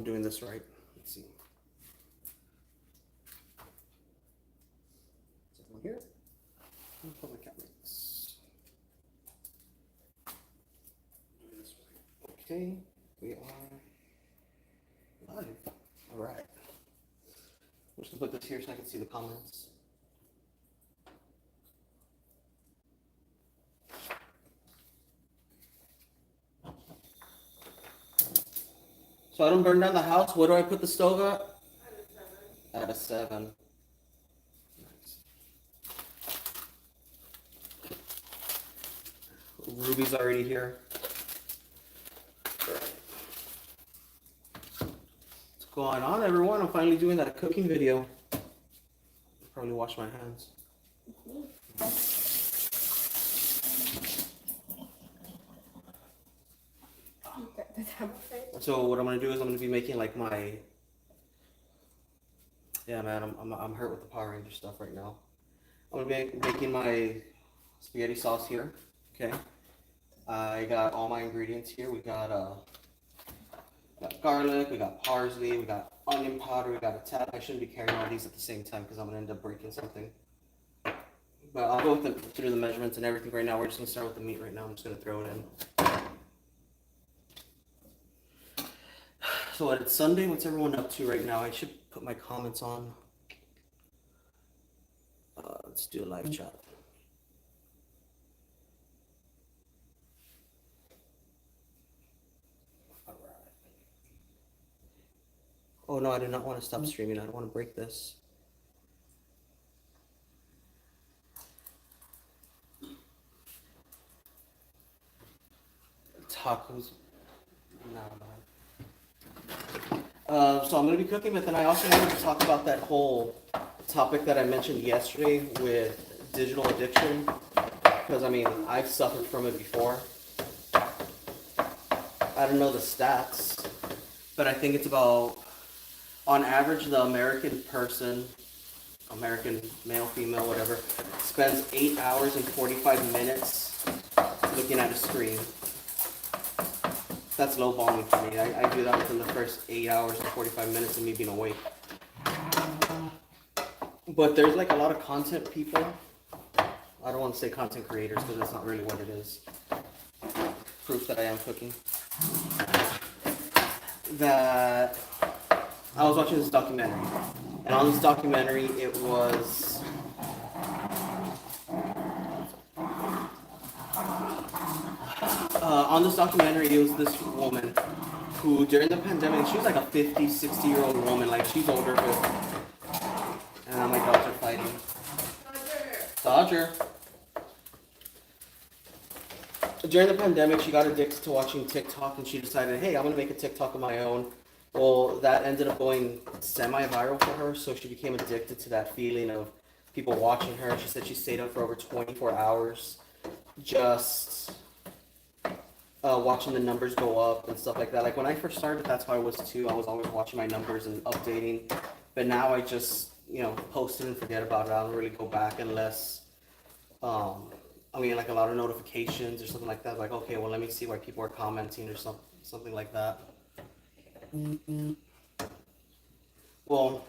I'm doing this right. Let's see. Is everyone here? Put my cameras. Doing this right. Okay, we are live. All right. I'm just gonna put this here so I can see the comments. So I don't burn down the house. What do I put the stove at? At a 7. Nice. Ruby's already here. What's going on, everyone? I'm finally doing that cooking video. Probably wash my hands. So what I'm gonna do is I'm gonna be making like my, yeah man, I'm hurt with the Power Ranger stuff right now. I'm gonna be making my spaghetti sauce here. Okay, I got all my ingredients here. We got garlic, we got parsley, we got onion powder, we got a tad. I shouldn't be carrying all these at the same time because I'm gonna end up breaking something. But I'll go through the measurements and everything right now. We're just gonna start with the meat right now. I'm just gonna throw it in. So what, it's Sunday. What's everyone up to right now? I should put my comments on. Let's do a live chat. All right. Oh no, I do not want to stop streaming. I don't want to break this. Tacos. No, man. So I'm going to be cooking, but then I also wanted to talk about that whole topic that I mentioned yesterday with digital addiction, because I mean, I've suffered from it before. I don't know the stats, but I think it's about, on average, the American person, American male, female, whatever, spends 8 hours and 45 minutes looking at a screen. That's low volume for me. I do that within the first 8 hours and 45 minutes of me being awake. But there's like a lot of content people. I don't want to say content creators because that's not really what it is. Proof that I am cooking. That I was watching this documentary. And on this documentary it was it was this woman who, during the pandemic, she was like a 50, 60-year-old woman, like she's older, but, and my dogs are fighting. Dodger. During the pandemic, she got addicted to watching TikTok, and she decided, hey, I'm gonna make a TikTok of my own. Well, that ended up going semi-viral for her, so she became addicted to that feeling of people watching her. She said she stayed up for over 24 hours, just watching the numbers go up and stuff like that. Like when I first started, that's how I was too. I was always watching my numbers and updating. But now I just, post it and forget about it. I don't really go back unless, like a lot of notifications or something like that. Like, okay, well, let me see why people are commenting or something like that. Well,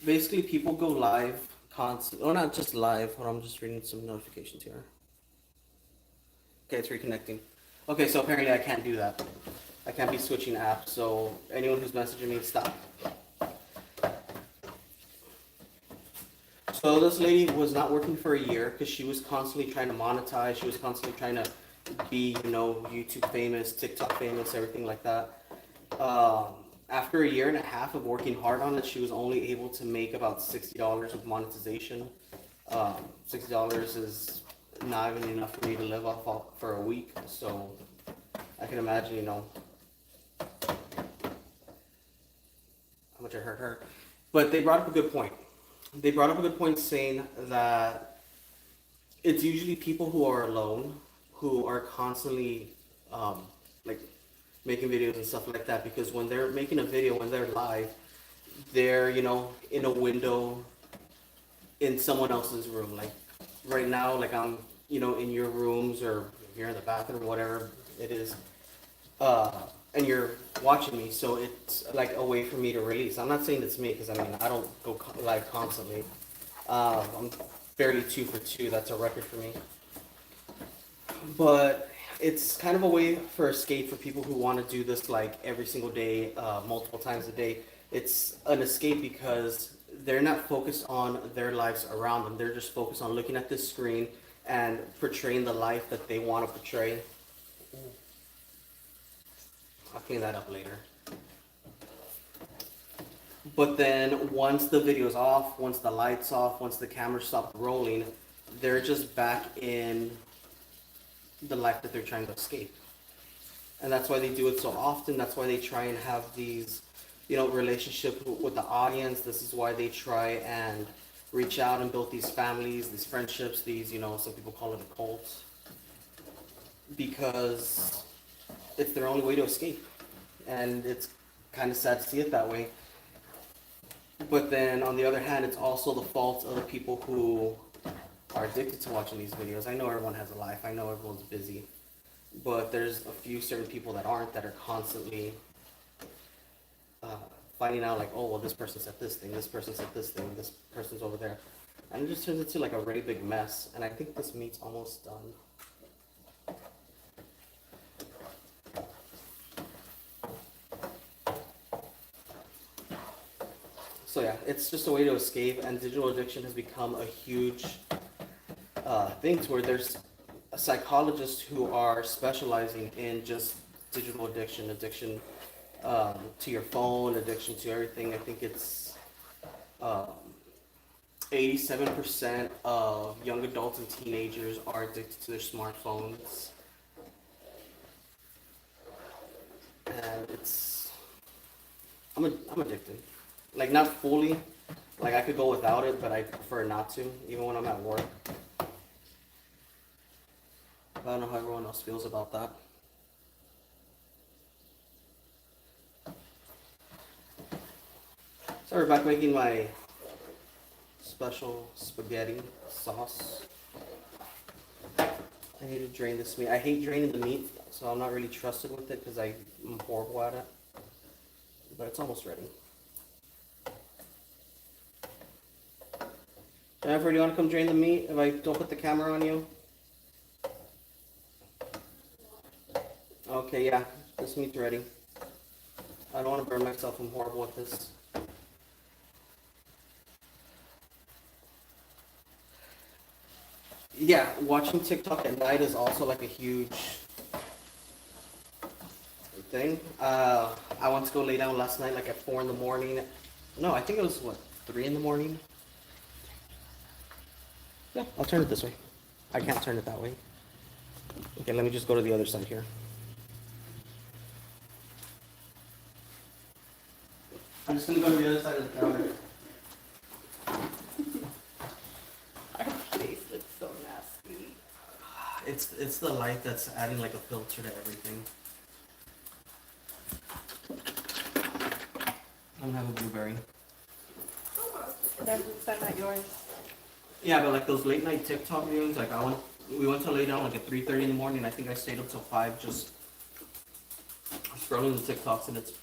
basically people go live constantly, or not just live, hold on, I'm just reading some notifications here. Okay, it's reconnecting. Okay, so apparently I can't do that. I can't be switching apps, so anyone who's messaging me, stop. So this lady was not working for a year because she was constantly trying to monetize. She was constantly trying to be, YouTube famous, TikTok famous, everything like that. After a year and a half of working hard on it, she was only able to make about $60 with monetization. $60 is not even enough for me to live off of for a week, so I can imagine, how much it hurt her. But they brought up a good point. They brought up a good point saying that it's usually people who are alone who are constantly making videos and stuff like that, because when they're making a video, when they're live, they're, in a window in someone else's room. Like right now, like I'm, in your rooms or you're in the bathroom, whatever it is. and you're watching me, so it's like a way for me to release. I'm not saying it's me because I mean I don't go live constantly. I'm barely 2 for 2. That's a record for me. But it's kind of a way for escape for people who want to do this like every single day, multiple times a day. It's an escape because they're not focused on their lives around them. They're just focused on looking at this screen and portraying the life that they want to portray. I'll clean that up later. But then once the video's off, once the light's off, once the camera stopped rolling, they're just back in the life that they're trying to escape. And that's why they do it so often. That's why they try and have these, relationships with the audience. This is why they try and reach out and build these families, these friendships, these, some people call it a cult. Because it's their only way to escape. And it's kind of sad to see it that way. But then on the other hand, it's also the fault of the people who are addicted to watching these videos. I know everyone has a life. I know everyone's busy. But there's a few certain people that aren't, that are constantly finding out like, oh, well, this person said this thing, this person said this thing, this person's over there. And it just turns into like a really big mess. And I think this meat's almost done. So yeah, it's just a way to escape, and digital addiction has become a huge thing to where there's psychologists who are specializing in just digital addiction to your phone, addiction to everything. I think it's 87% of young adults and teenagers are addicted to their smartphones. And I'm addicted. Like, not fully. Like, I could go without it, but I prefer not to, even when I'm at work. I don't know how everyone else feels about that. So we're back making my special spaghetti sauce. I need to drain this meat. I hate draining the meat, so I'm not really trusted with it because I'm horrible at it. But it's almost ready. Jennifer, do you want to come drain the meat if I don't put the camera on you? Okay, yeah, this meat's ready. I don't want to burn myself. I'm horrible at this. Yeah, watching TikTok at night is also like a huge thing. I went to go lay down last night like at 4 in the morning. No, I think it was 3 in the morning? Yeah, I'll turn it this way. I can't turn it that way. Okay, let me just go to the other side here. I'm just gonna go to the other side of the counter. Our face looks so nasty. It's the light that's adding like a filter to everything. I don't have a blueberry. Is that not yours? Yeah, but like those late night TikTok videos, like we went to lay down like at 3:30 in the morning. I think I stayed up till 5 just scrolling the TikToks, and it's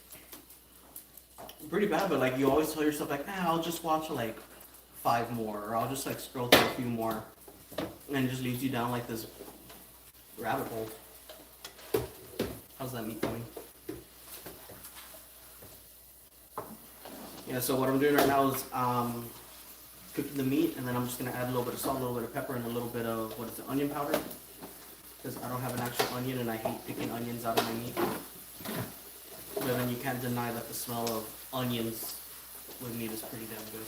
pretty bad. But like you always tell yourself like, I'll just watch like 5 more, or I'll just like scroll through a few more, and it just leads you down like this rabbit hole. How's that meat coming? Yeah, so what I'm doing right now is cooking the meat, and then I'm just gonna add a little bit of salt, a little bit of pepper, and a little bit of onion powder, because I don't have an actual onion, and I hate picking onions out of my meat. But then you can't deny that the smell of onions with meat is pretty damn good.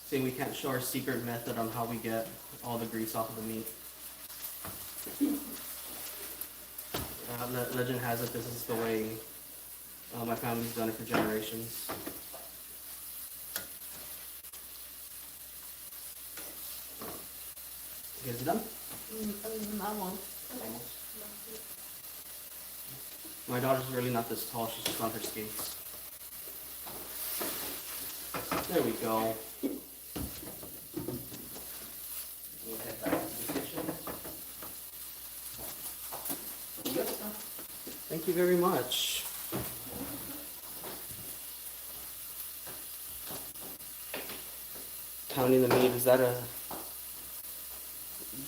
See, we can't show our secret method on how we get all the grease off of the meat. Legend has it this is the way my family's done it for generations. You guys done? Almost. My daughter's really not this tall, she's just on her skates. There we go. We'll head back to the kitchen. Thank you very much. Pounding the meat, is that a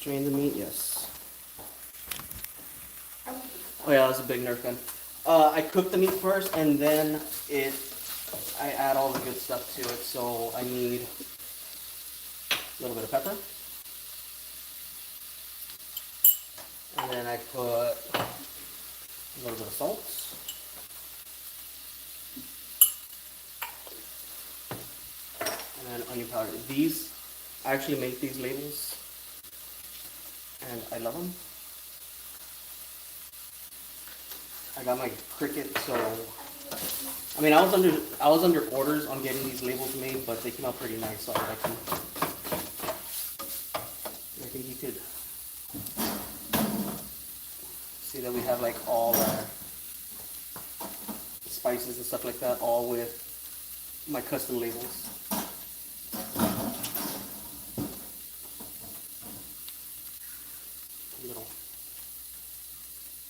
drain the meat? Yes. Oh yeah, that's a big Nerf gun. I cook the meat first and then I add all the good stuff to it. So I need a little bit of pepper. And then I put a little bit of salt. And then onion powder. These, I actually make these labels. And I love them. I got my Cricut, so I mean I was under orders on getting these labels made, but they came out pretty nice, so I like them. I think you could see that we have like all our spices and stuff like that, all with my custom labels.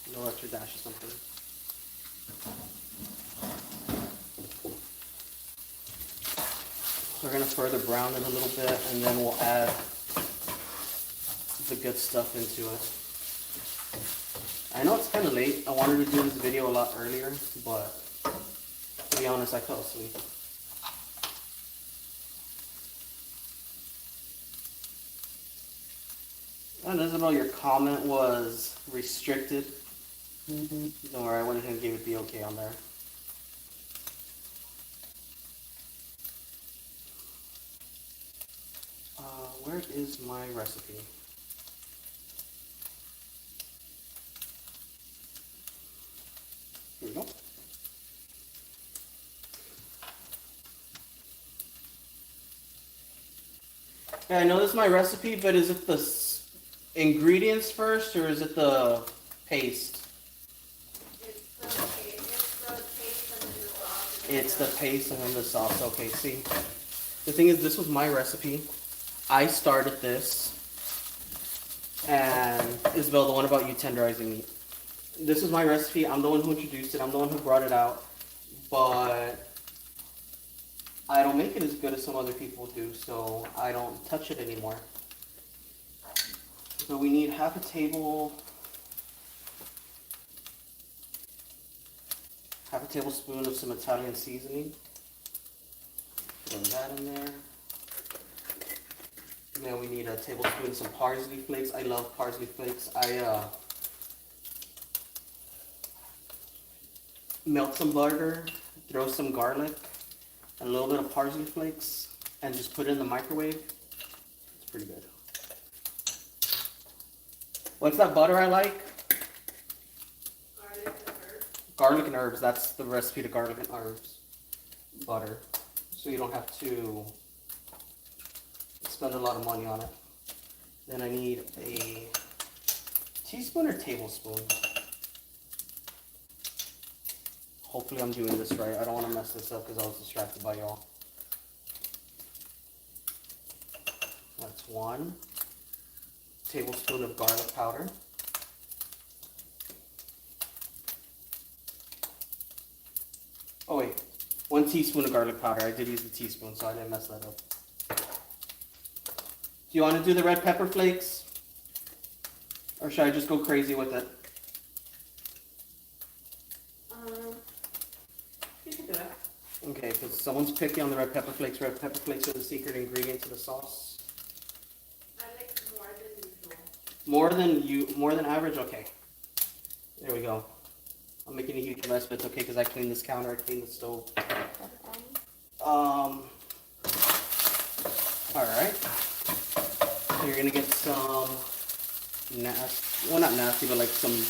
A little extra dash or something. So we're gonna further brown it a little bit, and then we'll add the good stuff into it. I know it's kind of late. I wanted to do this video a lot earlier, but to be honest, I fell asleep. And Isabel, your comment was restricted. Don't worry, I went ahead and gave it the okay on there. Where is my recipe? Here we go. Yeah, I know this is my recipe, but is it the ingredients first or is it the paste? It's the paste and then the sauce. Okay, see. The thing is, this was my recipe. I started this. And Isabel, the one about you tenderizing meat. This is my recipe. I'm the one who introduced it. I'm the one who brought it out. But I don't make it as good as some other people do, so I don't touch it anymore. So we need half a tablespoon of some Italian seasoning. Put that in there. And then we need a tablespoon of some parsley flakes. I love parsley flakes. I melt some butter, throw some garlic, and a little bit of parsley flakes, and just put it in the microwave. It's pretty good. What's that butter I like? Garlic and herbs. That's the recipe to garlic and herbs butter. So you don't have to spend a lot of money on it. Then I need a teaspoon or tablespoon. Hopefully I'm doing this right. I don't want to mess this up because I was distracted by y'all. That's 1 tablespoon of garlic powder. Oh wait, 1 teaspoon of garlic powder. I did use the teaspoon, so I didn't mess that up. Do you want to do the red pepper flakes? Or should I just go crazy with it? You can do it. Okay, because someone's picky on the red pepper flakes. Red pepper flakes are the secret ingredient to the sauce. I like more than usual. More than average? Okay. There we go. I'm making a huge mess, but it's okay because I cleaned this counter, I cleaned the stove. Alright. So you're gonna get some nasty, well not nasty, but like some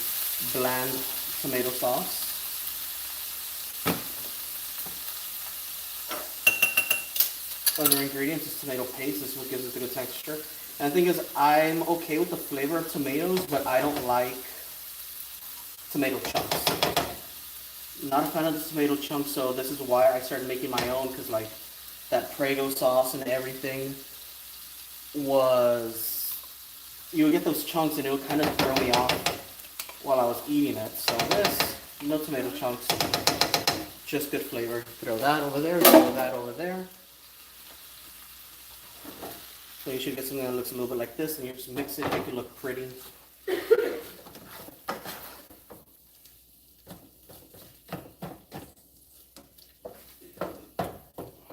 bland tomato sauce. Other ingredients is tomato paste. This is what gives it the good texture. And the thing is, I'm okay with the flavor of tomatoes, but I don't like tomato chunks. Not a fan of the tomato chunks, so this is why I started making my own, because like that Prego sauce and everything was, you would get those chunks and it would kind of throw me off while I was eating it. So this No tomato chunks. Just good flavor. Throw that over there, throw that over there. So you should get something that looks a little bit like this, and you just mix it, make it look pretty. I'm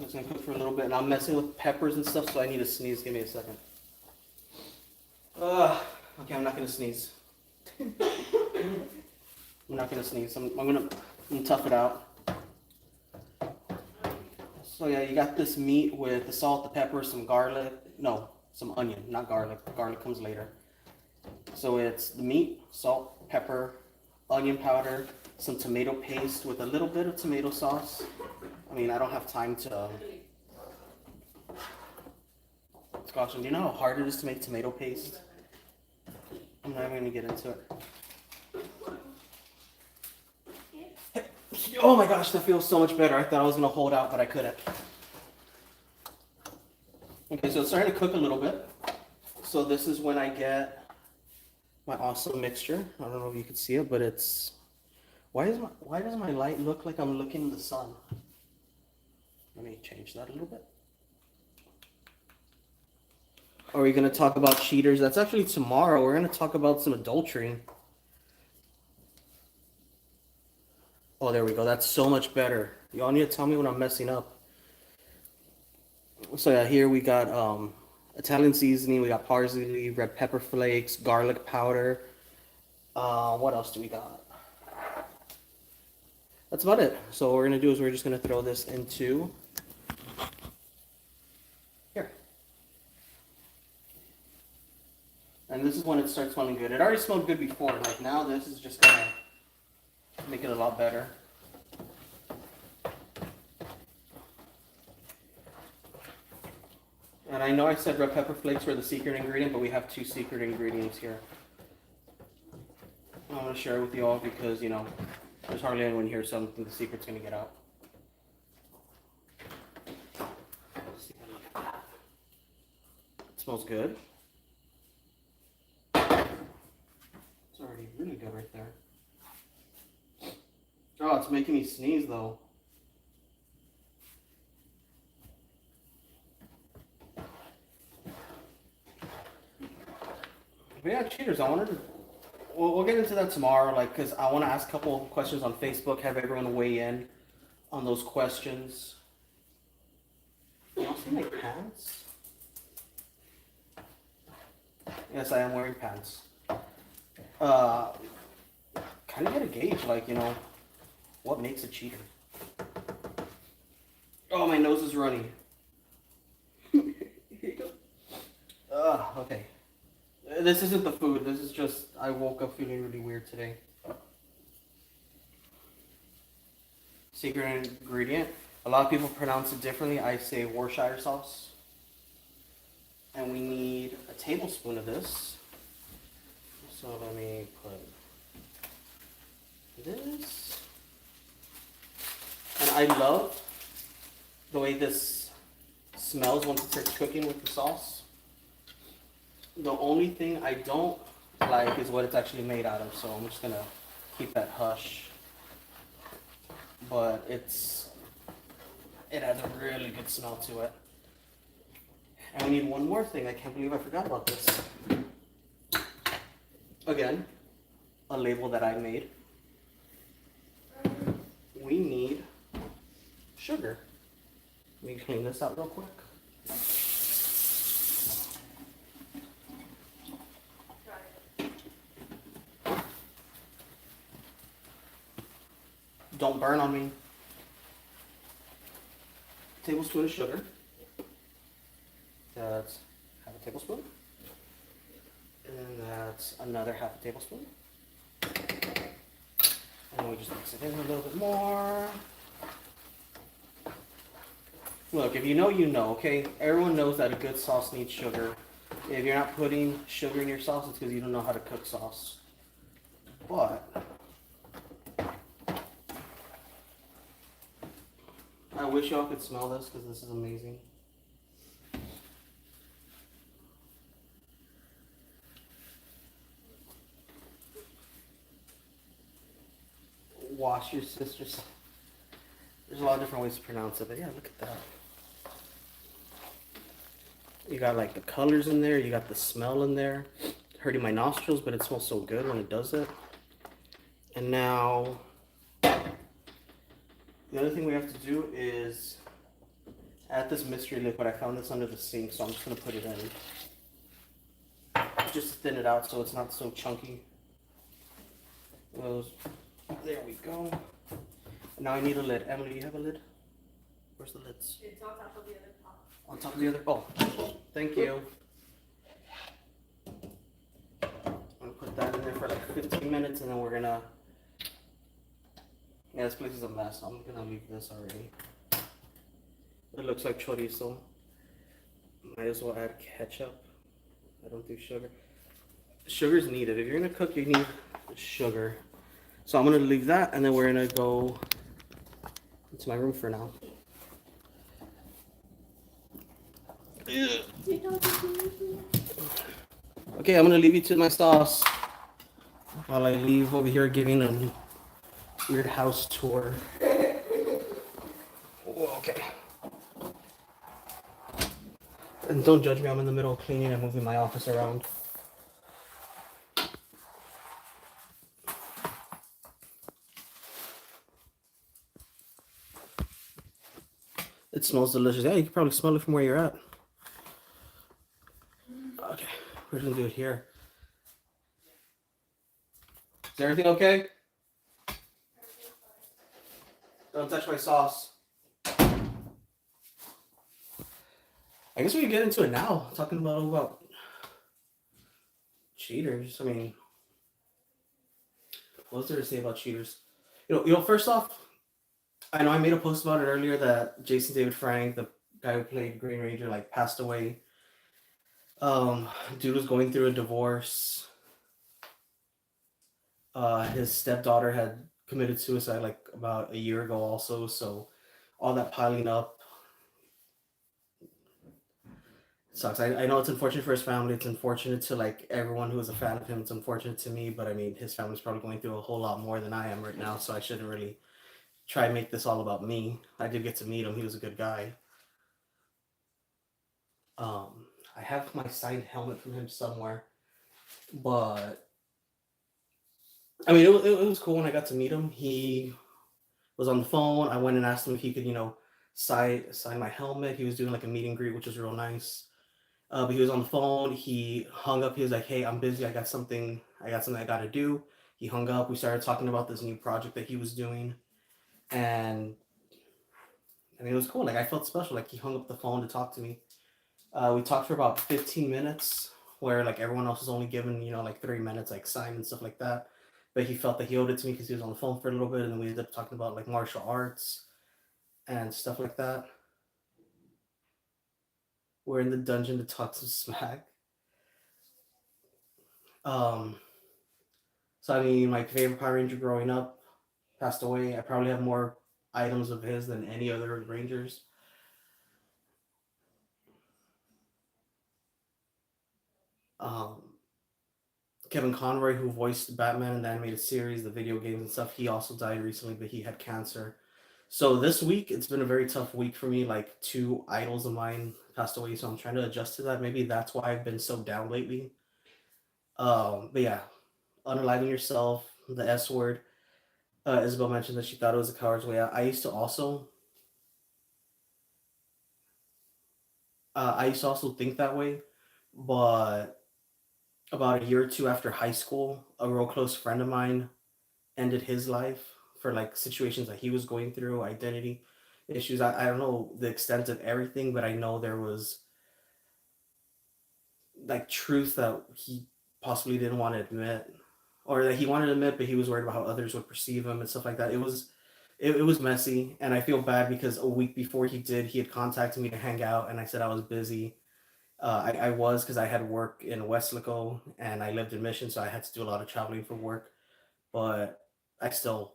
just gonna cook for a little bit, and I'm messing with peppers and stuff, so I need to sneeze. Give me a second. Okay, I'm not gonna sneeze. I'm not gonna sneeze. I'm gonna tough it out. So yeah, you got this meat with the salt, the pepper, some garlic. No, some onion, not garlic. Garlic comes later. So it's the meat, salt, pepper, onion powder, some tomato paste with a little bit of tomato sauce. I mean, I don't have time to. Gosh, do you know how hard it is to make tomato paste? I'm not even gonna get into it. Oh my gosh, that feels so much better. I thought I was gonna hold out, but I couldn't. Okay, so it's starting to cook a little bit. So this is when I get my awesome mixture. I don't know if you can see it, but it's why does my light look like I'm looking in the sun? Let me change that a little bit. Are we gonna talk about cheaters? That's actually tomorrow. We're gonna talk about some adultery. Oh, there we go. That's so much better. Y'all need to tell me when I'm messing up. So yeah, here we got Italian seasoning. We got parsley, red pepper flakes, garlic powder. What else do we got? That's about it. So what we're gonna do is we're just gonna throw this into here. And this is when it starts smelling good. It already smelled good before. Like now, this is just gonna make it a lot better. And I know I said red pepper flakes were the secret ingredient, but we have 2 secret ingredients here. I'm going to share it with you all because, you know, there's hardly anyone here, so I don't think the secret's going to get out. Let's take a look at that. It smells good. It's already really good right there. Oh, it's making me sneeze though. But yeah, cheaters, I wanted to, we'll get into that tomorrow, like, because I want to ask a couple of questions on Facebook, have everyone weigh in on those questions. Y'all see my pants? Yes, I am wearing pants. Kind of get a gauge, like, you know, what makes a cheater? Oh, my nose is running. Here you go. Okay. This isn't the food. This is just, I woke up feeling really weird today. Secret ingredient. A lot of people pronounce it differently. I say Worcestershire sauce. And we need a tablespoon of this. So let me put this. And I love the way this smells once it starts cooking with the sauce. The only thing I don't like is what it's actually made out of, so I'm just gonna keep that hush. But it has a really good smell to it. And we need one more thing. I can't believe I forgot about this. Again, a label that I made. We need sugar. Let me clean this out real quick. Don't burn on me. Tablespoon of sugar. That's half a tablespoon. And that's another half a tablespoon. And we just mix it in a little bit more. Look, if you know, you know, okay? Everyone knows that a good sauce needs sugar. If you're not putting sugar in your sauce, it's because you don't know how to cook sauce. But I wish y'all could smell this because this is amazing. wash your sister's. There's a lot of different ways to pronounce it, but yeah, look at that. You got like the colors in there, you got the smell in there. Hurting my nostrils, but it smells so good when it does it. And now, the other thing we have to do is add this mystery liquid. I found this under the sink, so I'm just gonna put it in. Just to thin it out so it's not so chunky. There we go. Now I need a lid. Emily, do you have a lid? Where's the lids? It's on top of the other pot. On top of the other. Oh, thank you. I'm gonna put that in there for like 15 minutes, and then we're gonna. Yeah, this place is a mess. I'm gonna leave this already. It looks like chorizo. Might as well add ketchup. I don't do sugar. Sugar's needed. If you're gonna cook, you need sugar. So I'm gonna leave that, and then we're gonna go into my room for now. Okay, I'm gonna leave you to my sauce while I leave over here giving a weird house tour. Okay. And don't judge me, I'm in the middle of cleaning and moving my office around. It smells delicious. Yeah, you can probably smell it from where you're at. Okay, we're gonna do it here. Is everything okay? Don't touch my sauce. I guess we can get into it now. Talking about cheaters. I mean, what's there to say about cheaters? You know. First off, I know I made a post about it earlier that Jason David Frank, the guy who played Green Ranger, like passed away. Dude was going through a divorce. His stepdaughter had committed suicide like about a year ago also, so all that piling up sucks. I know it's unfortunate for his family. It's unfortunate to like everyone who was a fan of him. It's unfortunate to me, but I mean his family's probably going through a whole lot more than I am right now, so I shouldn't really try and make this all about me. I did get to meet him. He was a good guy. I have my signed helmet from him somewhere, but I mean, it was cool when I got to meet him. He was on the phone. I went and asked him if he could, sign my helmet. He was doing like a meet and greet, which was real nice. But he was on the phone. He hung up. He was like, "Hey, I'm busy. I got something I got to do." He hung up. We started talking about this new project that he was doing, and I mean, it was cool. Like I felt special. Like he hung up the phone to talk to me. We talked for about 15 minutes, where like everyone else was only given, like 3 minutes, like sign and stuff like that. But he felt that he owed it to me because he was on the phone for a little bit, and then we ended up talking about like martial arts and stuff like that. We're in the dungeon to talk some smack. Um, so I mean, my favorite Power Ranger growing up passed away. I probably have more items of his than any other Rangers. Um, Kevin Conroy, who voiced Batman in the animated series, the video games and stuff, he also died recently, but he had cancer. So this week, it's been a very tough week for me. Like two idols of mine passed away, so I'm trying to adjust to that. Maybe that's why I've been so down lately. But yeah, unaliving yourself, the S word. Isabel mentioned that she thought it was a coward's way out. I used to also think that way, but about a year or two after high school, a real close friend of mine ended his life for like situations that he was going through, identity issues. I don't know the extent of everything, but I know there was like truth that he possibly didn't want to admit, or that he wanted to admit, but he was worried about how others would perceive him and stuff like that. It was messy, and I feel bad because a week before he had contacted me to hang out, and I said I was busy. I was because I had work in Westlaco and I lived in Mission, so I had to do a lot of traveling for work. But I still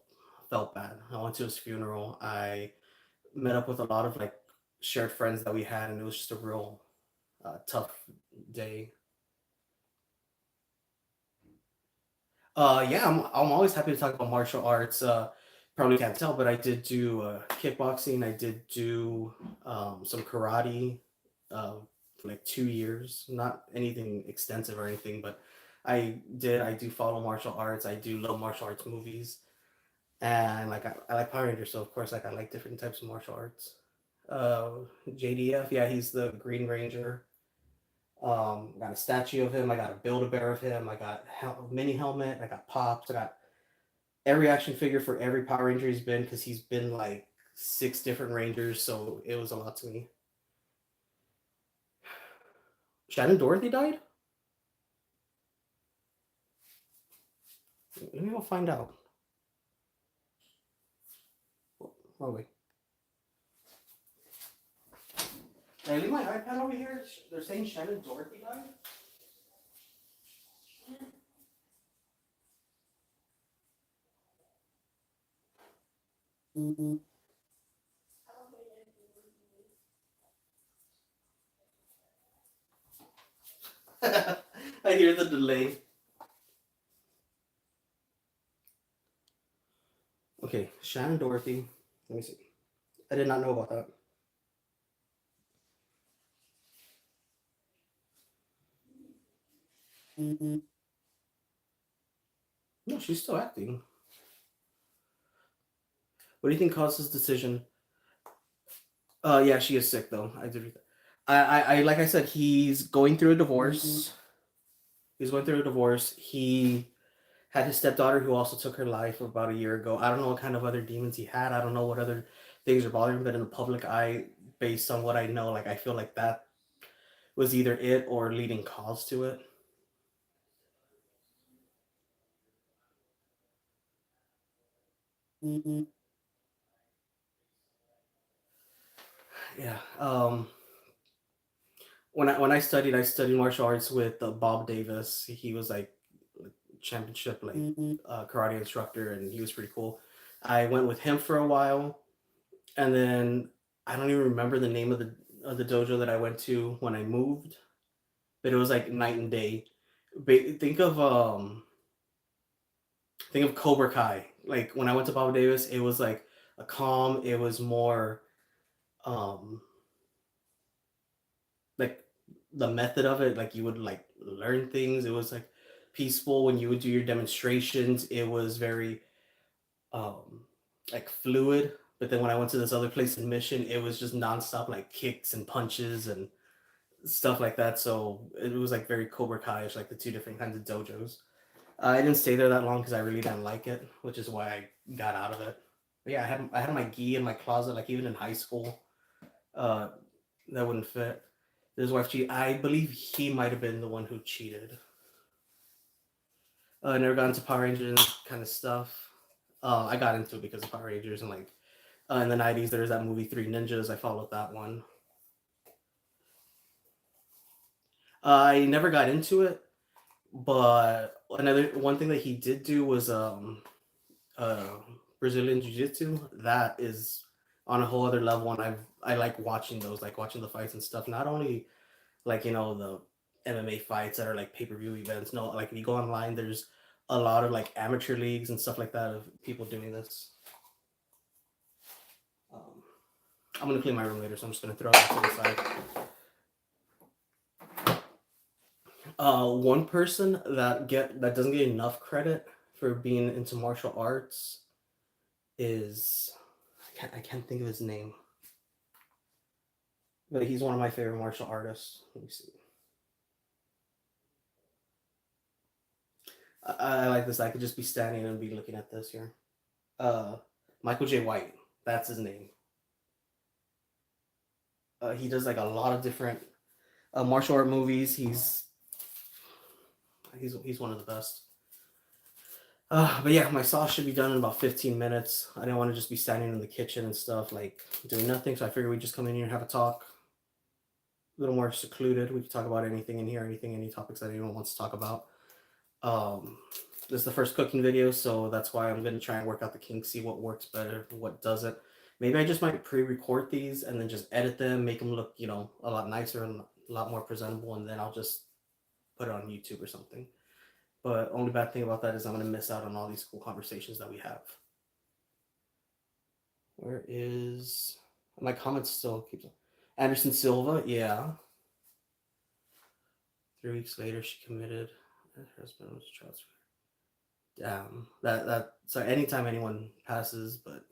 felt bad. I went to his funeral. I met up with a lot of like shared friends that we had, and it was just a real tough day. Yeah, I'm always happy to talk about martial arts. probably can't tell, but I did do kickboxing. I did do some karate for like 2 years. Not anything extensive or anything, but I do follow martial arts. I do love martial arts movies, and like I like Power Rangers, so of course like I like different types of martial arts. Uh, JDF, yeah, he's the Green Ranger. Got a statue of him. I got a Build-A-Bear of him. I got mini helmet. I got pops. I got every action figure for every Power Ranger he's been because he's been like 6 different Rangers, so it was a lot to me. Shannon Dorothy died? Let me go find out. Oh, wait. Did I leave my iPad over here? They're saying Shannon Dorothy died? I hear the delay. Okay, Shannon Dorothy. Let me see. I did not know about that. No, she's still acting. What do you think caused his decision? Yeah, she is sick though. I did. I like I said, he's going through a divorce. He's going through a divorce. He had his stepdaughter who also took her life about a year ago. I don't know what kind of other demons he had. I don't know what other things are bothering him, but in the public eye, based on what I know, like I feel like that was either it or leading cause to it. Yeah. When I studied martial arts with Bob Davis. He was like championship like karate instructor, and he was pretty cool. I went with him for a while, and then I don't even remember the name of the dojo that I went to when I moved, but it was like night and day. Think of Cobra Kai. Like when I went to Bob Davis, it was like a calm. It was more um like the method of it. Like you would like learn things. It was like peaceful when you would do your demonstrations. It was very um like fluid. But then when I went to this other place in Mission, it was just nonstop like kicks and punches and stuff like that. So it was like very Cobra Kai-ish, like the two different kinds of dojos. I didn't stay there that long because I really didn't like it, which is why I got out of it. But yeah, I had my gi in my closet, like even in high school. Uh, that wouldn't fit. His wife cheated. I believe he might have been the one who cheated. Never got into Power Rangers kind of stuff. I got into it because of Power Rangers and like in the '90s there was that movie Three Ninjas. I followed that one. I never got into it, but another one thing that he did do was uh Brazilian Jiu Jitsu. That is on a whole other level, and I like watching those, like watching the fights and stuff. Not only like the MMA fights that are like pay per view events. No, like if you go online, there's a lot of like amateur leagues and stuff like that of people doing this. Um, I'm gonna clean my room later, so I'm just gonna throw that to the side. One person that doesn't get enough credit for being into martial arts is I can't think of his name, but he's one of my favorite martial artists. Let me see. I like this. I could just be standing and be looking at this here. Uh, Michael J. White. That's his name. He does like a lot of different martial art movies. He's one of the best. But yeah, my sauce should be done in about 15 minutes. I didn't want to just be standing in the kitchen and stuff, like doing nothing. So I figured we'd just come in here and have a talk. A little more secluded. We could talk about anything in here, any topics that anyone wants to talk about. Um, this is the first cooking video, so that's why I'm going to try and work out the kinks, see what works better, what doesn't. Maybe I just might pre-record these and then just edit them, make them look, a lot nicer and a lot more presentable, and then I'll just put it on YouTube or something. But only bad thing about that is I'm going to miss out on all these cool conversations that we have. Where is my comment still keeps Anderson Silva? Yeah. 3 weeks later, she committed. Her husband was transferred. Damn. That. So anytime anyone passes, but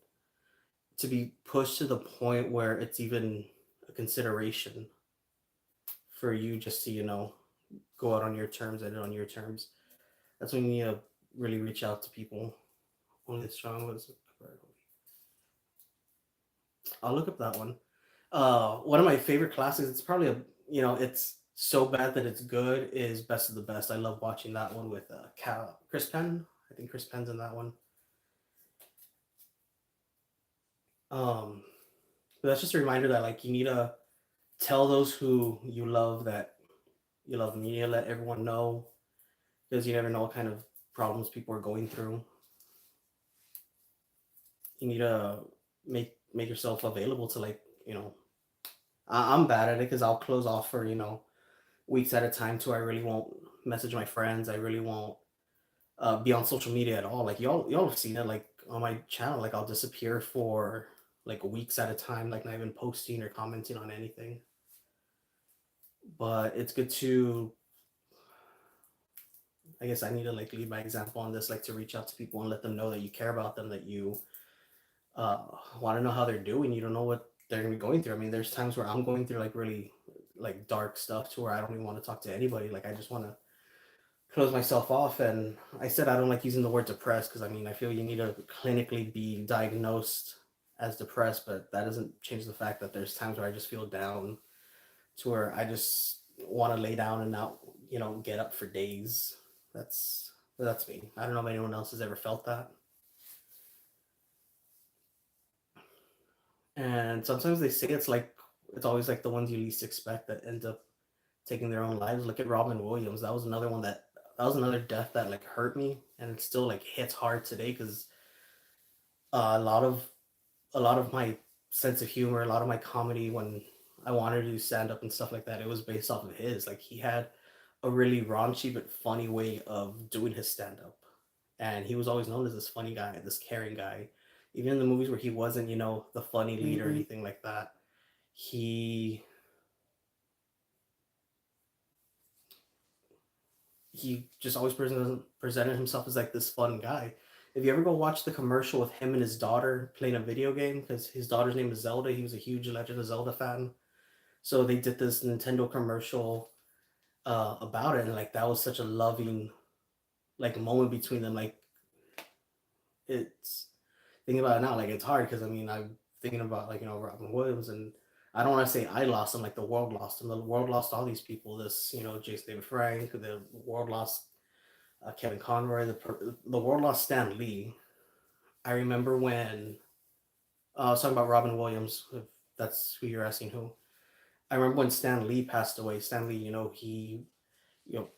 to be pushed to the point where it's even a consideration for you just to go out on your terms, edit on your terms. That's when you need to really reach out to people. Only the strong was. I'll look up that one. One of my favorite classics. It's probably it's so bad that it's good. Is Best of the Best. I love watching that one with Chris Penn. I think Chris Penn's in that one. But that's just a reminder that like you need to tell those who you love that you love them. You need to let everyone know because you never know what kind of problems people are going through. You need to make yourself available to I'm bad at it because I'll close off for weeks at a time too. I really won't message my friends. I really won't be on social media at all. Like y'all have seen it like on my channel. Like I'll disappear for like weeks at a time, like not even posting or commenting on anything. But it's good to, I guess I need to like lead by example on this, like to reach out to people and let them know that you care about them, that you want to know how they're doing. You don't know what they're gonna be going through. I mean, there's times where I'm going through like really like dark stuff to where I don't even want to talk to anybody. Like I just want to close myself off. And I said I don't like using the word depressed because I mean I feel you need to clinically be diagnosed as depressed, but that doesn't change the fact that there's times where I just feel down to where I just want to lay down and not get up for days. That's me. I don't know if anyone else has ever felt that. And sometimes they say it's always like the ones you least expect that end up taking their own lives. Look at Robin Williams. That was another death that like hurt me, and it still like hits hard today because a lot of my sense of humor, a lot of my comedy when I wanted to do stand up and stuff like that, it was based off of his. Like he had a really raunchy but funny way of doing his stand up, and he was always known as this funny guy, this caring guy. Even in the movies where he wasn't, the funny lead or anything like that, he just always presented himself as like this fun guy. If you ever go watch the commercial with him and his daughter playing a video game, because his daughter's name is Zelda, he was a huge Legend of Zelda fan. So they did this Nintendo commercial about it, and like that was such a loving like moment between them. Like it's thinking about it now, like it's hard because I mean I'm thinking about like Robin Williams, and I don't want to say I lost him, like the world lost him. The world lost all these people. This Jason David Frank. The world lost Kevin Conroy. The world lost Stan Lee. I remember when I was talking about Robin Williams. If that's who you're asking, who I remember when Stan Lee passed away. Stan Lee, he you know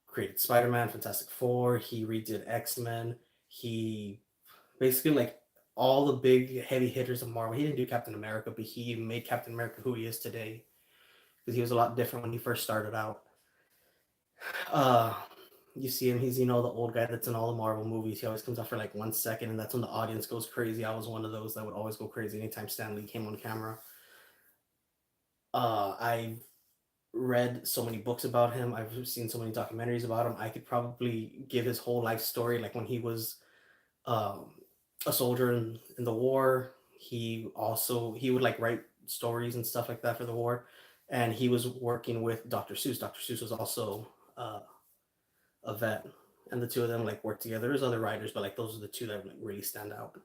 created Spider-Man, Fantastic Four. He redid X-Men. He basically like all the big heavy hitters of Marvel. He didn't do Captain America, but he made Captain America who he is today because he was a lot different when he first started out. Uh, you see him, he's the old guy that's in all the Marvel movies. He always comes out for like 1 second, and that's when the audience goes crazy. I was one of those that would always go crazy anytime Stan Lee came on camera. I read so many books about him. I've seen so many documentaries about him. I could probably give his whole life story, like when he was um, a soldier in the war. He would like write stories and stuff like that for the war, and he was working with Dr. Seuss. Dr. Seuss was also a vet, and the two of them like worked together. There's other writers, but like those are the two that like, really stand out.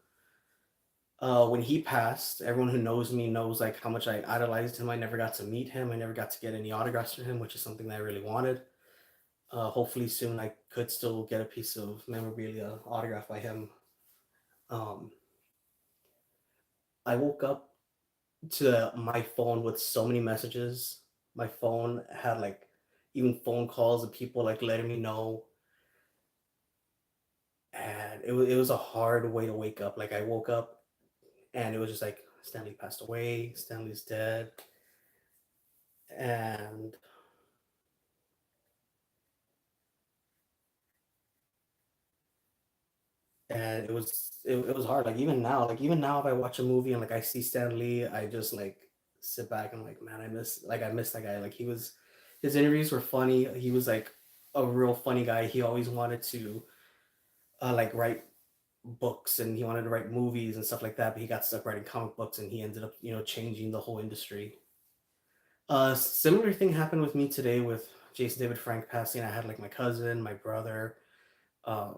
When he passed, everyone who knows me knows like how much I idolized him. I never got to meet him. I never got to get any autographs from him, which is something that I really wanted. Hopefully soon I could still get a piece of memorabilia autographed by him. Um, I woke up to my phone with so many messages. My phone had like even phone calls of people like letting me know, and it was a hard way to wake up. Like I woke up and it was just like Stanley passed away, Stanley's dead, and and it was hard. Like even now, if I watch a movie and like I see Stan Lee, I just like sit back and like, man, I miss that guy. Like his interviews were funny. He was like a real funny guy. He always wanted to like write books and he wanted to write movies and stuff like that, but he got stuck writing comic books and he ended up, changing the whole industry. Similar thing happened with me today with Jason David Frank passing. I had like my cousin, my brother, uh,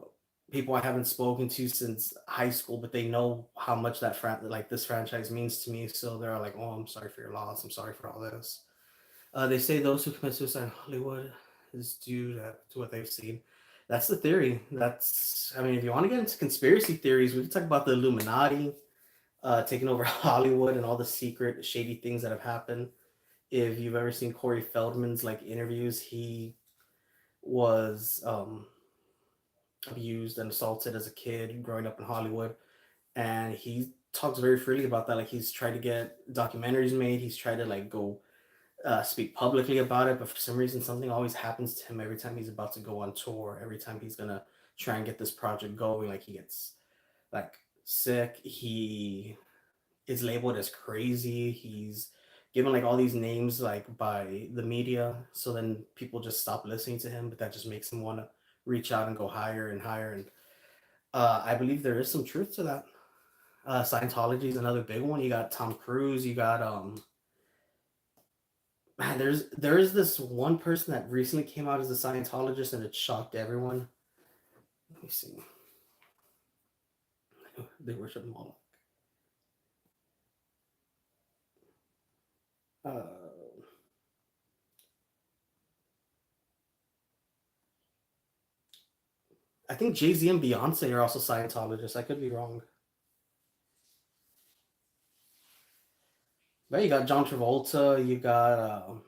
people I haven't spoken to since high school, but they know how much like this franchise means to me. So they're like, "Oh, I'm sorry for your loss. I'm sorry for all this." They say those who commit suicide in Hollywood is due to what they've seen. That's the theory. I mean, if you want to get into conspiracy theories, we can talk about the Illuminati taking over Hollywood and all the secret, shady things that have happened. If you've ever seen Corey Feldman's like interviews, he was abused and assaulted as a kid growing up in Hollywood, and he talks very freely about that. Like he's tried to get documentaries made. He's tried to like go speak publicly about it, but for some reason, something always happens to him every time he's about to go on tour. Every time he's gonna try and get this project going, like he gets like sick. He is labeled as crazy. He's given like all these names like by the media, so then people just stop listening to him. But that just makes him want to reach out and go higher and higher. And I believe there is some truth to that. Scientology is another big one. You got Tom Cruise. You got man, there is this one person that recently came out as a Scientologist, and it shocked everyone. Let me see. They worship Moloch. Uh, I think Jay Z and Beyonce are also Scientologists. I could be wrong. But you got John Travolta. You got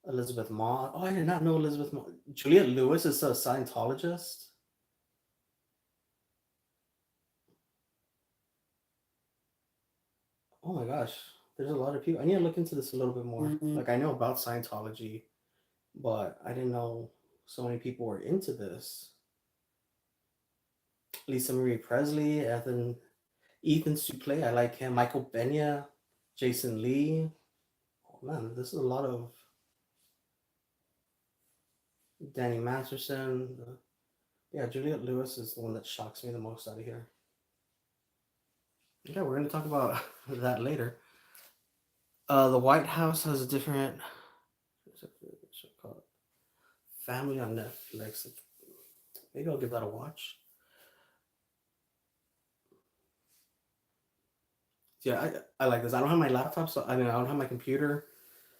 Elizabeth Moss. Oh, I did not know Elizabeth Moss. Juliette Lewis is a Scientologist. Oh my gosh, there's a lot of people. I need to look into this a little bit more. Like I know about Scientology, but I didn't know so many people were into this. Lisa Marie Presley, Ethan Suplee, I like him. Michael Benya, Jason Lee. Oh man, this is a lot of Danny Masterson. Yeah, Juliette Lewis is the one that shocks me the most out of here. Yeah, we're gonna talk about that later. The White House has a different called Family on Netflix. Maybe I'll give that a watch. Yeah, I like this. I don't have my laptop, so I mean I don't have my computer,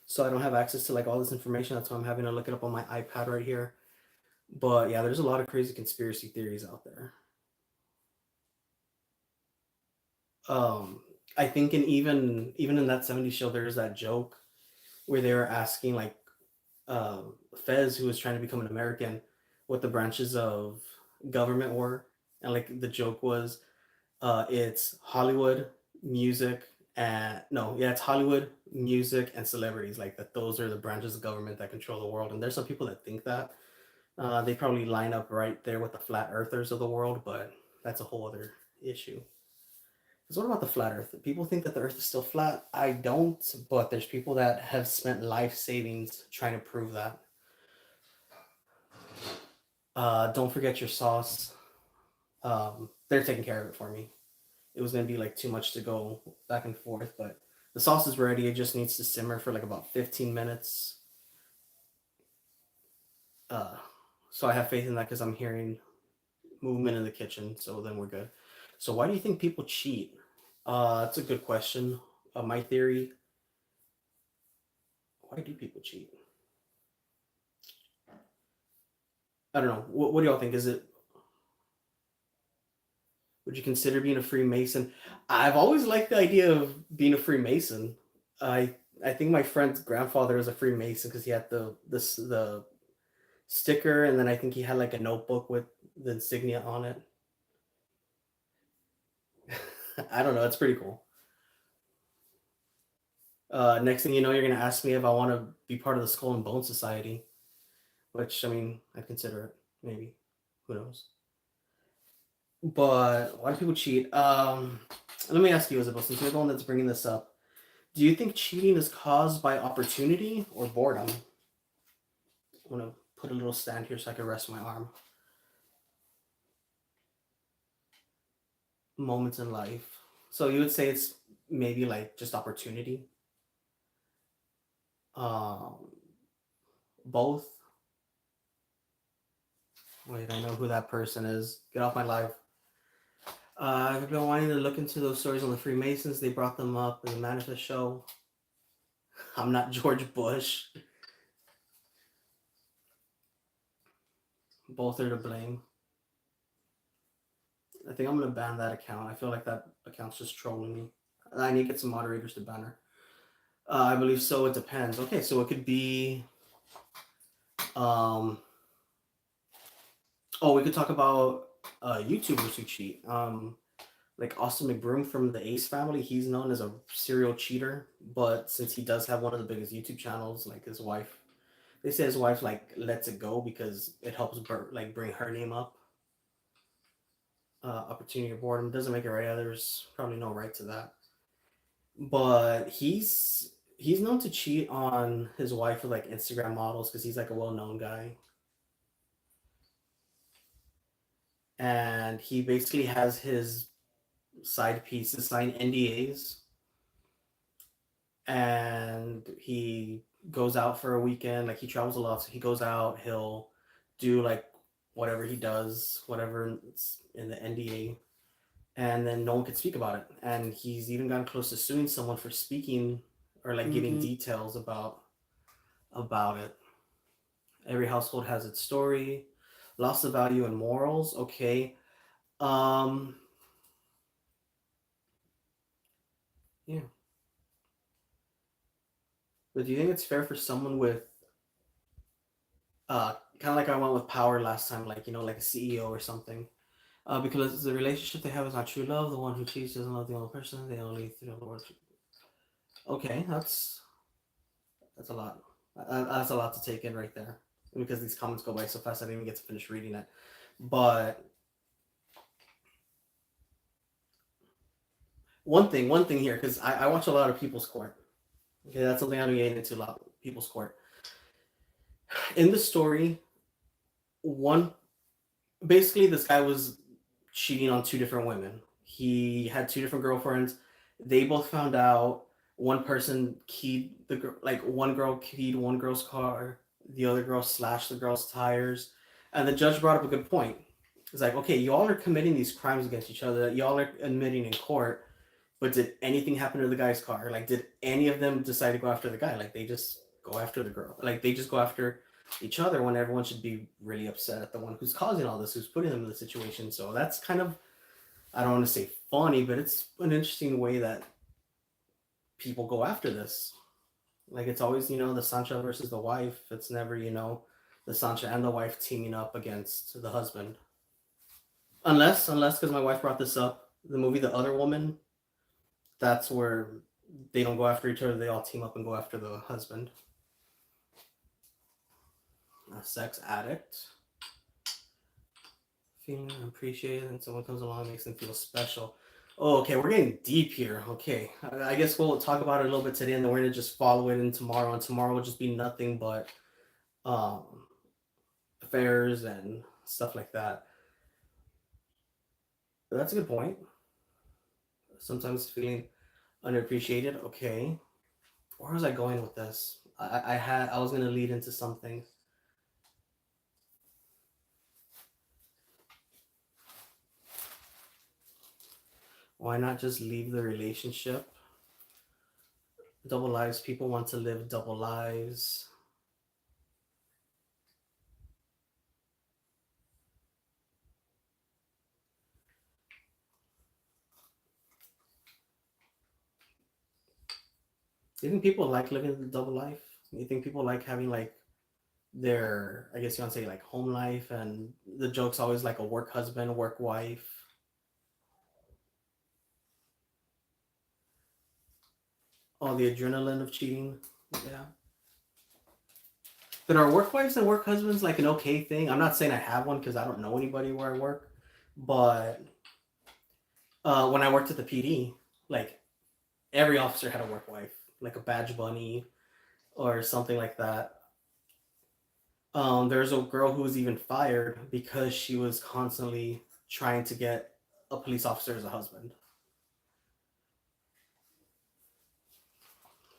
so I don't have access to like all this information. That's why I'm having to look it up on my iPad right here. But yeah, there's a lot of crazy conspiracy theories out there. Um, I think even in that '70s show, there's that joke where they were asking like Fez, who was trying to become an American, what the branches of government were, and like the joke was, it's Hollywood, music, and no, yeah, it's Hollywood, music, and celebrities. Like that, those are the branches of government that control the world. And there's some people that think that they probably line up right there with the flat earthers of the world, but that's a whole other issue. Because what about the flat earth? People think that the earth is still flat. I don't, but there's people that have spent life savings trying to prove that. Don't forget your sauce. They're taking care of it for me. It was gonna be like too much to go back and forth, but the sauce is ready. It just needs to simmer for like about 15 minutes. Uh, so I have faith in that because I'm hearing movement in the kitchen. So then we're good. So why do you think people cheat? That's a good question. My theory: why do people cheat? I don't know. What do y'all think? Would you consider being a Freemason? I've always liked the idea of being a Freemason. I I think my friend's grandfather was a Freemason because he had the sticker, and then I think he had like a notebook with the insignia on it. I don't know. It's pretty cool. Next thing you know, you're gonna ask me if I want to be part of the Skull and Bone Society, which I mean, I'd consider it. Maybe. Who knows? But why do people cheat? Let me ask you, Isabel, since you're the one that's bringing this up, do you think cheating is caused by opportunity or boredom? I'm gonna put a little stand here so I can rest my arm. Moments in life. So you would say it's maybe like just opportunity. Um, both. Wait, I know who that person is. Get off my live. I've been wanting to look into those stories on the Freemasons. They brought them up in the Manifest show. I'm not George Bush. Both are to blame. I think I'm gonna ban that account. I feel like that account's just trolling me. I need to get some moderators to ban her. I believe so. It depends. Okay, so it could be. Um. Oh, we could talk about YouTubers who cheat. Like Austin McBroom from the Ace family. He's known as a serial cheater, but since he does have one of the biggest YouTube channels, like his wife, they say his wife like lets it go because it helps like bring her name up. Opportunity or boredom doesn't make it right. There's probably no right to that, but he's known to cheat on his wife with like Instagram models because he's like a well-known guy, and he basically has his side pieces sign NDAs, and he goes out for a weekend. Like he travels a lot, so he goes out. He'll do like whatever he does, whatever in the NDA, and then no one could speak about it. And he's even gotten close to suing someone for speaking or like giving details about it. Every household has its story. Loss of value and morals. Okay. Um. Yeah. But do you think it's fair for someone with kind of like I went with power last time, like like a CEO or something, because the relationship they have is not true love. The one who cheats doesn't love the other person. They only through the word. Okay, that's a lot. That's a lot to take in right there. Because these comments go by so fast, I didn't even get to finish reading it. But one thing here, because I watch a lot of People's Court. Okay, that's something I'm getting into a lot. People's Court. In the story, one basically this guy was cheating on two different women. He had two different girlfriends. They both found out. One person keyed like one girl keyed one girl's car. The other girl slashed the girl's tires. And the judge brought up a good point. It's like, okay, y'all are committing these crimes against each other that y'all are admitting in court, but did anything happen to the guy's car? Like, did any of them decide to go after the guy? Like, they just go after the girl. Like, they just go after each other when everyone should be really upset at the one who's causing all this, who's putting them in the situation. So that's kind of, I don't want to say funny, but it's an interesting way that people go after this. Like, it's always, the Sancha versus the wife. It's never, the Sancha and the wife teaming up against the husband. Unless, because my wife brought this up, the movie The Other Woman, that's where they don't go after each other. They all team up and go after the husband. A sex addict. Feeling appreciated and someone comes along and makes them feel special. Oh, okay, we're getting deep here. Okay, I guess we'll talk about it a little bit today, and then we're gonna just follow it in tomorrow. And tomorrow will just be nothing but affairs and stuff like that. But that's a good point. Sometimes feeling underappreciated. Okay, where was I going with this? I was gonna lead into something. Why not just leave the relationship? Double lives. People want to live double lives. Do you think people like living the double life? You think people like having like their, I guess you want to say like home life, and the joke's always like a work husband, work wife. All the adrenaline of cheating. Yeah. But are work wives and work husbands like an okay thing? I'm not saying I have one because I don't know anybody where I work, But when I worked at the PD, like every officer had a work wife, like a badge bunny or something like that. There's a girl who was even fired because she was constantly trying to get a police officer as a husband.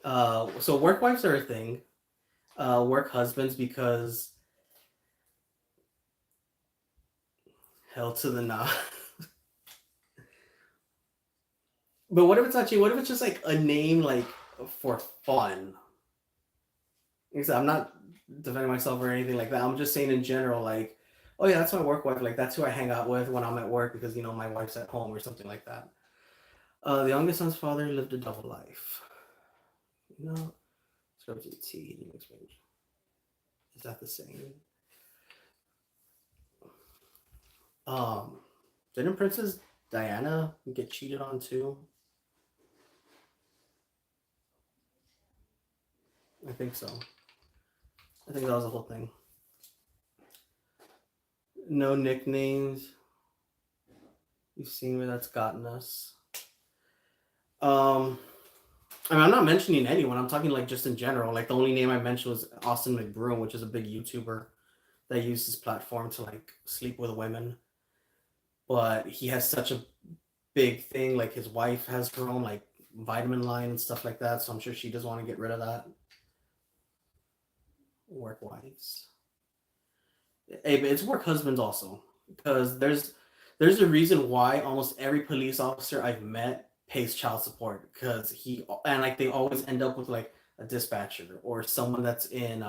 So work wives are a thing. Work husbands because hell to the nah. But what if it's actually? What if it's just like a name like for fun? Like I said, I'm not defending myself or anything like that. I'm just saying in general, like, oh yeah, that's my work wife. Like that's who I hang out with when I'm at work because my wife's at home or something like that. The youngest son's father lived a double life. No, scrub GT, new experience. Is that the same? Um, didn't Princess Diana get cheated on too? I think so. I think that was the whole thing. No nicknames. You've seen where that's gotten us. I mean, I'm not mentioning anyone. I'm talking like just in general. Like the only name I mentioned was Austin McBroom, which is a big YouTuber that used his platform to like sleep with women. But he has such a big thing. Like his wife has her own like vitamin line and stuff like that. So I'm sure she does want to get rid of that. Work wives. Hey, but it's work husbands also because there's a reason why almost every police officer I've met pays child support because he and like they always end up with like a dispatcher or someone that's in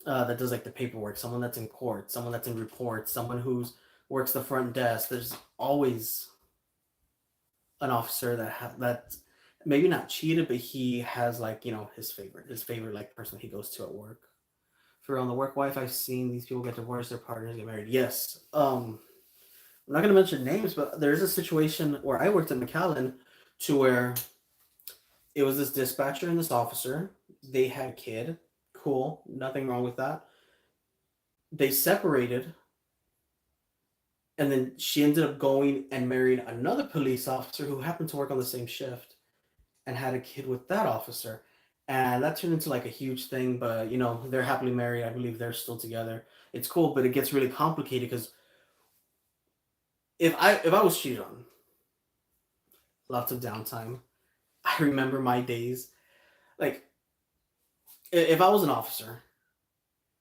that does like the paperwork, someone that's in court, someone that's in reports, someone who's works the front desk. There's always an officer that maybe not cheated, but he has like his favorite like person he goes to at work. For on the work wife, I've seen these people get divorced, their partners get married. Yes. I'm not gonna mention names, but there's a situation where I worked at McAllen to where it was this dispatcher and this officer. They had a kid. Cool, nothing wrong with that. They separated, and then she ended up going and marrying another police officer who happened to work on the same shift and had a kid with that officer. And that turned into like a huge thing, but they're happily married. I believe they're still together. It's cool, but it gets really complicated because if I was cheated on, lots of downtime. I remember my days. Like if I was an officer,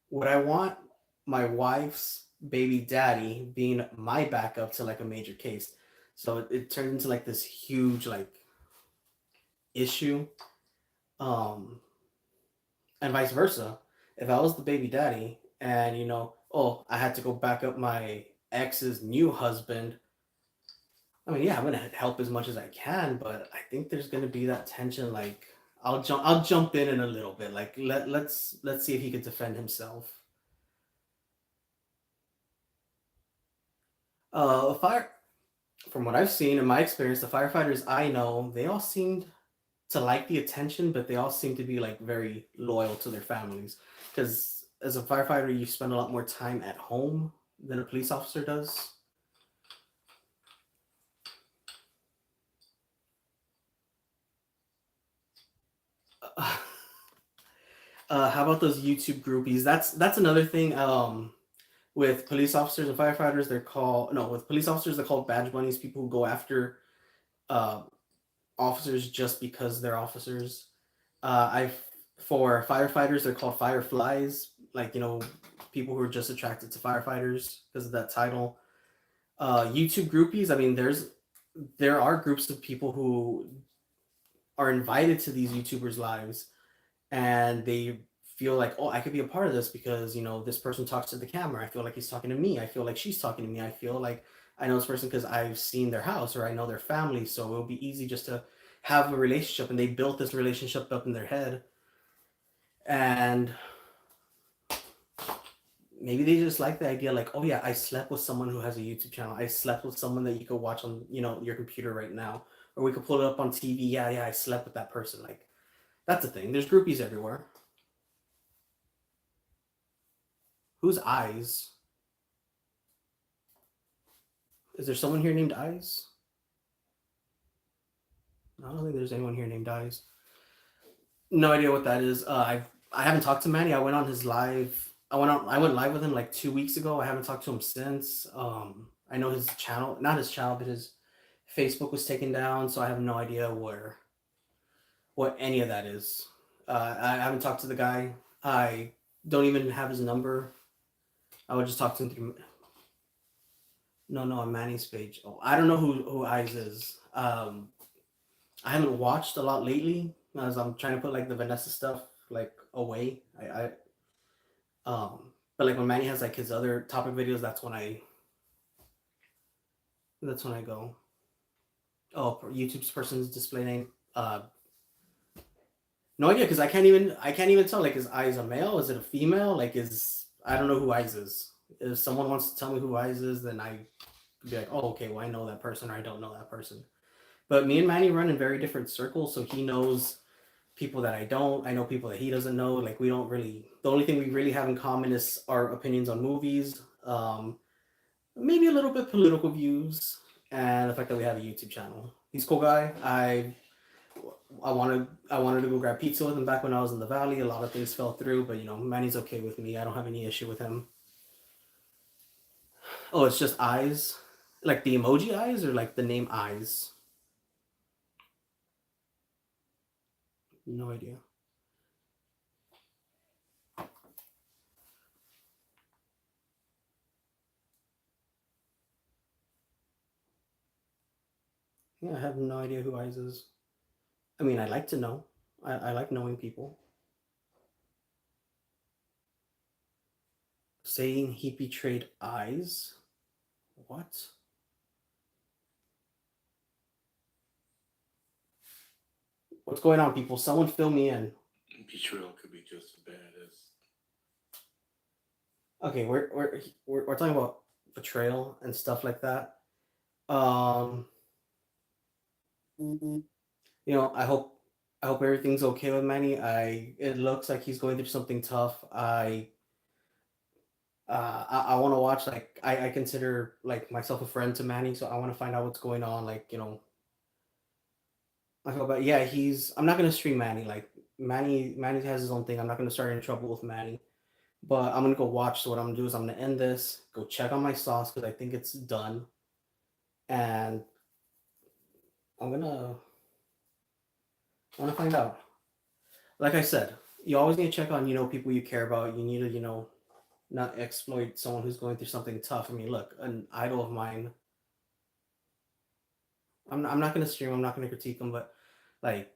would I want my wife's baby daddy being my backup to like a major case? So it turned into like this huge like issue. Um and vice versa. If I was the baby daddy and oh, I had to go back up my ex's new husband, I mean, yeah, I'm gonna help as much as I can, but I think there's gonna be that tension. Like, I'll jump in a little bit. Like, let's see if he could defend himself. Fire. From what I've seen in my experience, the firefighters I know, they all seemed to like the attention, but they all seem to be like very loyal to their families. Because as a firefighter, you spend a lot more time at home than a police officer does. How about those YouTube groupies? That's another thing. With police officers and firefighters, they're called no. With police officers, they're called badge bunnies. People who go after uh, officers just because they're officers. I For firefighters, they're called fireflies. Like people who are just attracted to firefighters because of that title. YouTube groupies. I mean, there are groups of people who are invited to these YouTubers' lives and they feel like, oh, I could be a part of this because this person talks to the camera. I feel like he's talking to me. I feel like she's talking to me. I feel like I know this person because I've seen their house or I know their family. So it'll be easy just to have a relationship, and they built this relationship up in their head, and maybe they just like the idea, like, oh yeah, I slept with someone who has a YouTube channel. I slept with someone that you could watch on your computer right now, or we could pull it up on TV. Yeah, yeah, I slept with that person. Like that's a thing. There's groupies everywhere. Whose eyes? Is there someone here named Eyes? I don't think there's anyone here named Eyes. No idea what that is. I haven't talked to Manny. I went on his live. I went live with him like 2 weeks ago. I haven't talked to him since. I know his channel, not his channel, but his Facebook was taken down, so I have no idea what any of that is. I haven't talked to the guy. I don't even have his number. I would just talk to him through. No, on Manny's page. Oh, I don't know who Eyes is. I haven't watched a lot lately as I'm trying to put like the Vanessa stuff like away. But like when Manny has like his other topic videos, that's when I go. Oh, YouTube's person's display name. No idea because I can't even tell. Like, is Eyes a male? Is it a female? Like, I don't know who Eyes is. If someone wants to tell me who Eyes is, then I could be like, oh, okay, well I know that person or I don't know that person. But me and Manny run in very different circles, so he knows people that I don't. I know people that he doesn't know. Like we don't really. The only thing we really have in common is our opinions on movies. Maybe a little bit political views, and the fact that we have a YouTube channel. He's a cool guy. I wanted to go grab pizza with him back when I was in the valley. A lot of things fell through, but Manny's okay with me. I don't have any issue with him. Oh, it's just Eyes, like the emoji Eyes, or like the name Eyes. No idea. Yeah, I have no idea who Eyes is. I mean, I like to know. I like knowing people. Saying he betrayed Eyes? What? What's going on, people? Someone fill me in. Betrayal could be just as bad as. Okay, we're talking about betrayal and stuff like that. I hope everything's okay with Manny. It looks like he's going through something tough. I want to watch, like I consider like myself a friend to Manny, so I want to find out what's going on. Like I feel about I'm not gonna stream Manny. Like Manny has his own thing. I'm not gonna start any trouble with Manny. But I'm gonna go watch. So what I'm gonna do is I'm gonna end this, go check on my sauce because I think it's done, and I'm gonna find out. Like I said, you always need to check on people you care about. You need to not exploit someone who's going through something tough. I mean, look, an idol of mine. I'm not gonna stream. I'm not gonna critique him, but like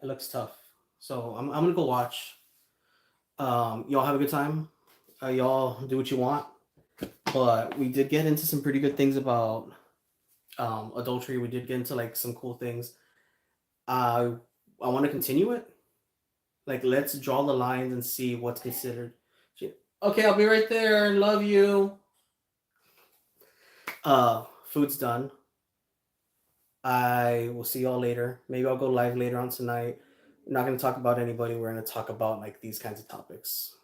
it looks tough. So I'm gonna go watch. Y'all have a good time. Y'all do what you want. But we did get into some pretty good things about adultery. We did get into like some cool things. I want to continue it. Like, let's draw the lines and see what's considered. Okay, I'll be right there. Love you. Food's done. I will see y'all later. Maybe I'll go live later on tonight. We're not going to talk about anybody. We're going to talk about like these kinds of topics.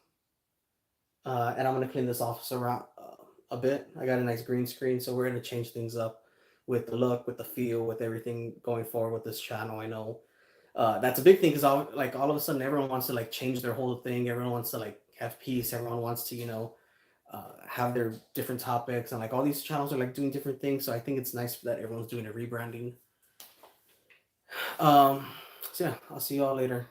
And I'm going to clean this office around a bit. I got a nice green screen, so we're going to change things up with the look, with the feel, with everything going forward with this channel. I know that's a big thing because all of a sudden everyone wants to like change their whole thing. Everyone wants to like have peace. Everyone wants to have their different topics, and like all these channels are like doing different things. So I think it's nice that everyone's doing a rebranding. So yeah, I'll see you all later.